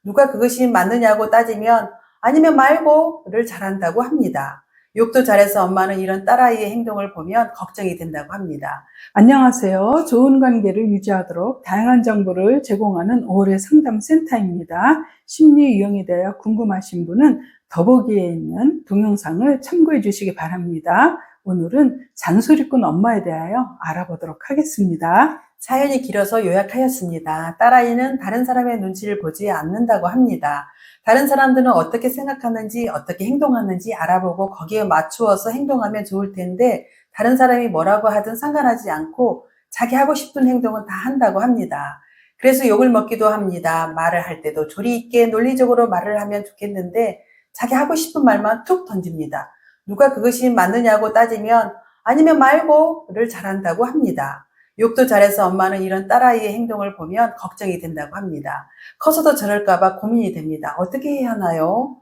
누가 그것이 맞느냐고 따지면 아니면 말고를 잘한다고 합니다. 욕도 잘해서 엄마는 이런 딸아이의 행동을 보면 걱정이 된다고 합니다. 안녕하세요. 좋은 관계를 유지하도록 다양한 정보를 제공하는 5월의 상담센터입니다. 심리 유형에 대하여 궁금하신 분은 더보기에 있는 동영상을 참고해 주시기 바랍니다. 오늘은 잔소리꾼 엄마에 대하여 알아보도록 하겠습니다. 사연이 길어서 요약하였습니다. 딸아이는 다른 사람의 눈치를 보지 않는다고 합니다. 다른 사람들은 어떻게 생각하는지, 어떻게 행동하는지 알아보고 거기에 맞추어서 행동하면 좋을 텐데 다른 사람이 뭐라고 하든 상관하지 않고 자기 하고 싶은 행동은 다 한다고 합니다. 그래서 욕을 먹기도 합니다. 말을 할 때도 조리 있게 논리적으로 말을 하면 좋겠는데 자기 하고 싶은 말만 툭 던집니다. 누가 그것이 맞느냐고 따지면 아니면 말고를 잘한다고 합니다. 욕도 잘해서 엄마는 이런 딸아이의 행동을 보면 걱정이 된다고 합니다. 커서도 저럴까봐 고민이 됩니다. 어떻게 해야 하나요?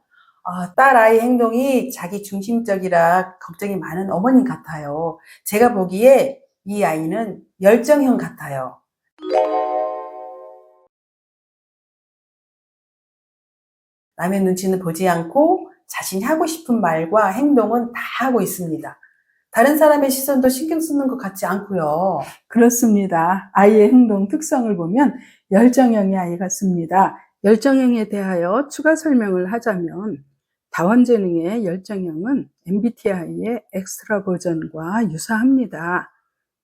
딸아이 행동이 자기 중심적이라 걱정이 많은 어머님 같아요. 제가 보기에 이 아이는 열정형 같아요. 남의 눈치는 보지 않고 자신이 하고 싶은 말과 행동은 다 하고 있습니다. 다른 사람의 시선도 신경 쓰는 것 같지 않고요. 그렇습니다. 아이의 행동 특성을 보면 열정형의 아이 같습니다. 열정형에 대하여 추가 설명을 하자면 다원재능의 열정형은 MBTI의 엑스트라 버전과 유사합니다.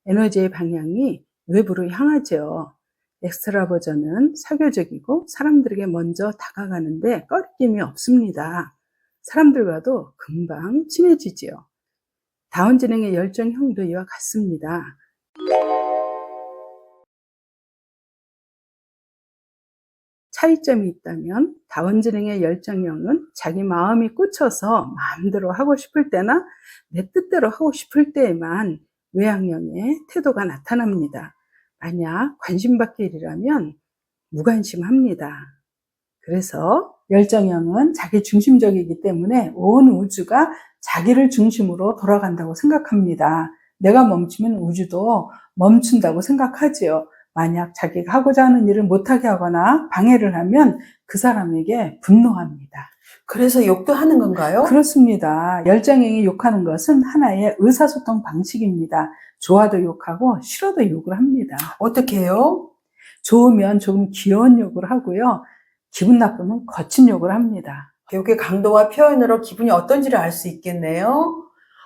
에너지의 방향이 외부로 향하죠. 엑스트라 버전은 사교적이고 사람들에게 먼저 다가가는데 꺼리낌이 없습니다. 사람들과도 금방 친해지지요. 다운지능의 열정형도 이와 같습니다. 차이점이 있다면 다원지능의 열정형은 자기 마음이 꽂혀서 마음대로 하고 싶을 때나 내 뜻대로 하고 싶을 때에만 외향형의 태도가 나타납니다. 만약 관심받기 일이라면 무관심합니다. 그래서 열정형은 자기 중심적이기 때문에 온 우주가 자기를 중심으로 돌아간다고 생각합니다. 내가 멈추면 우주도 멈춘다고 생각하지요. 만약 자기가 하고자 하는 일을 못하게 하거나 방해를 하면 그 사람에게 분노합니다. 그래서 욕도 하는 건가요? 그렇습니다. 열정형이 욕하는 것은 하나의 의사소통 방식입니다. 좋아도 욕하고 싫어도 욕을 합니다. 어떻게 해요? 좋으면 조금 귀여운 욕을 하고요. 기분 나쁘면 거친 욕을 합니다. 욕의 강도와 표현으로 기분이 어떤지를 알 수 있겠네요.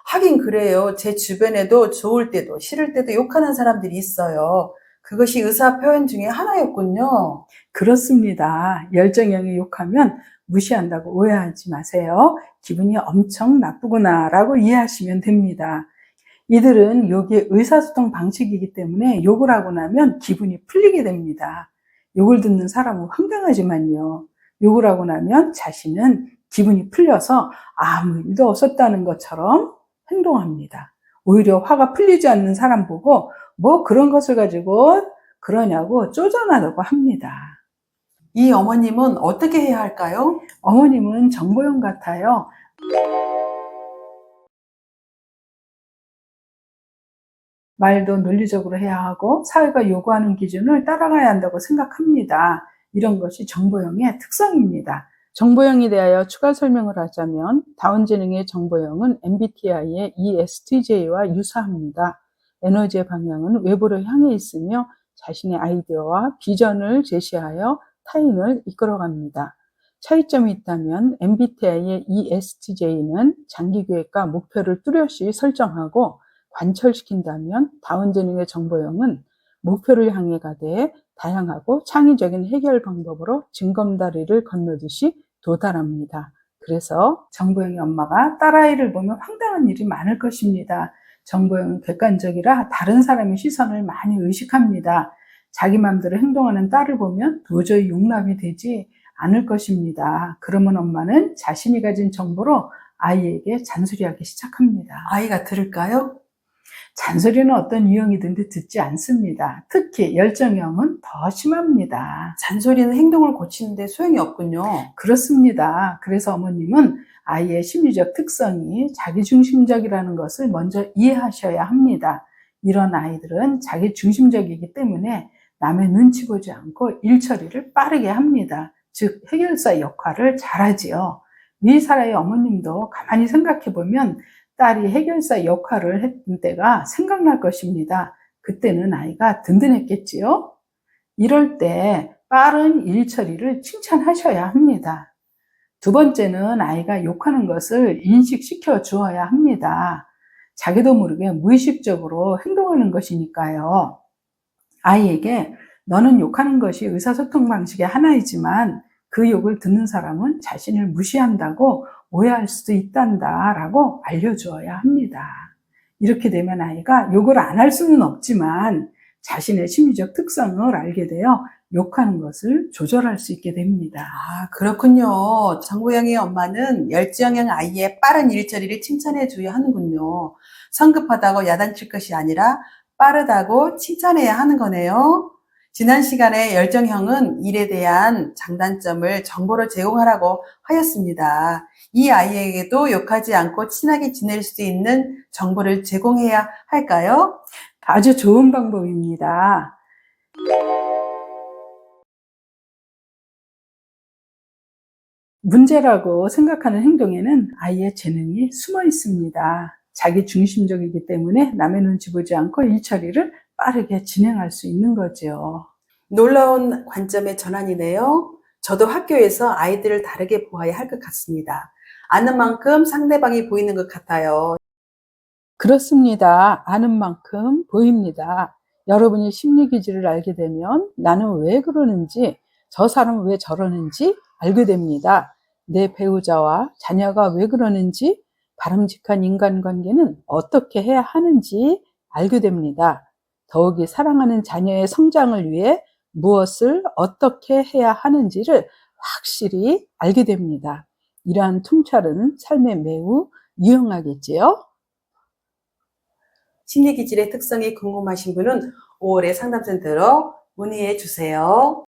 하긴 그래요. 제 주변에도 좋을 때도 싫을 때도 욕하는 사람들이 있어요. 그것이 의사 표현 중에 하나였군요. 그렇습니다. 열정형이 욕하면 무시한다고 오해하지 마세요. 기분이 엄청 나쁘구나 라고 이해하시면 됩니다. 이들은 욕이 의사소통 방식이기 때문에 욕을 하고 나면 기분이 풀리게 됩니다. 욕을 듣는 사람은 황당하지만요. 욕을 하고 나면 자신은 기분이 풀려서 아무 일도 없었다는 것처럼 행동합니다. 오히려 화가 풀리지 않는 사람 보고 뭐 그런 것을 가지고 그러냐고 쪼잔하다고 합니다. 이 어머님은 어떻게 해야 할까요? 어머님은 정보용 같아요. 말도 논리적으로 해야 하고 사회가 요구하는 기준을 따라가야 한다고 생각합니다. 이런 것이 정보형의 특성입니다. 정보형에 대하여 추가 설명을 하자면 다운지능의 정보형은 MBTI의 ESTJ와 유사합니다. 에너지의 방향은 외부로 향해 있으며 자신의 아이디어와 비전을 제시하여 타인을 이끌어갑니다. 차이점이 있다면 MBTI의 ESTJ는 장기계획과 목표를 뚜렷이 설정하고 관철시킨다면 다운지능의 정보형은 목표를 향해 가되 다양하고 창의적인 해결 방법으로 징검다리를 건너듯이 도달합니다. 그래서 정보형의 엄마가 딸아이를 보면 황당한 일이 많을 것입니다. 정보형은 객관적이라 다른 사람의 시선을 많이 의식합니다. 자기 마음대로 행동하는 딸을 보면 도저히 용납이 되지 않을 것입니다. 그러면 엄마는 자신이 가진 정보로 아이에게 잔소리하기 시작합니다. 아이가 들을까요? 잔소리는 어떤 유형이든지 듣지 않습니다. 특히 열정형은 더 심합니다. 잔소리는 행동을 고치는데 소용이 없군요. 그렇습니다. 그래서 어머님은 아이의 심리적 특성이 자기중심적이라는 것을 먼저 이해하셔야 합니다. 이런 아이들은 자기중심적이기 때문에 남의 눈치 보지 않고 일 처리를 빠르게 합니다. 즉 해결사 역할을 잘하지요. 미사라의 어머님도 가만히 생각해 보면 딸이 해결사 역할을 했던 때가 생각날 것입니다. 그때는 아이가 든든했겠지요. 이럴 때 빠른 일 처리를 칭찬하셔야 합니다. 두 번째는 아이가 욕하는 것을 인식시켜 주어야 합니다. 자기도 모르게 무의식적으로 행동하는 것이니까요. 아이에게 너는 욕하는 것이 의사소통 방식의 하나이지만 그 욕을 듣는 사람은 자신을 무시한다고 오해할 수도 있단다라고 알려주어야 합니다. 이렇게 되면 아이가 욕을 안 할 수는 없지만 자신의 심리적 특성을 알게 되어 욕하는 것을 조절할 수 있게 됩니다. 아, 그렇군요. 정보영의 엄마는 열정형 아이의 빠른 일처리를 칭찬해 줘야 하는군요. 성급하다고 야단칠 것이 아니라 빠르다고 칭찬해야 하는 거네요. 지난 시간에 열정형은 일에 대한 장단점을 정보로 제공하라고 하였습니다. 이 아이에게도 욕하지 않고 친하게 지낼 수 있는 정보를 제공해야 할까요? 아주 좋은 방법입니다. 문제라고 생각하는 행동에는 아이의 재능이 숨어 있습니다. 자기 중심적이기 때문에 남의 눈치 보지 않고 일 처리를 빠르게 진행할 수 있는 거죠. 놀라운 관점의 전환이네요. 저도 학교에서 아이들을 다르게 보아야 할 것 같습니다. 아는 만큼 상대방이 보이는 것 같아요. 그렇습니다. 아는 만큼 보입니다. 여러분이 심리 기질을 알게 되면 나는 왜 그러는지, 저 사람은 왜 저러는지 알게 됩니다. 내 배우자와 자녀가 왜 그러는지, 바람직한 인간관계는 어떻게 해야 하는지 알게 됩니다. 더욱이 사랑하는 자녀의 성장을 위해 무엇을 어떻게 해야 하는지를 확실히 알게 됩니다. 이러한 통찰은 삶에 매우 유용하겠지요? 심리 기질의 특성이 궁금하신 분은 5월의 상담센터로 문의해 주세요.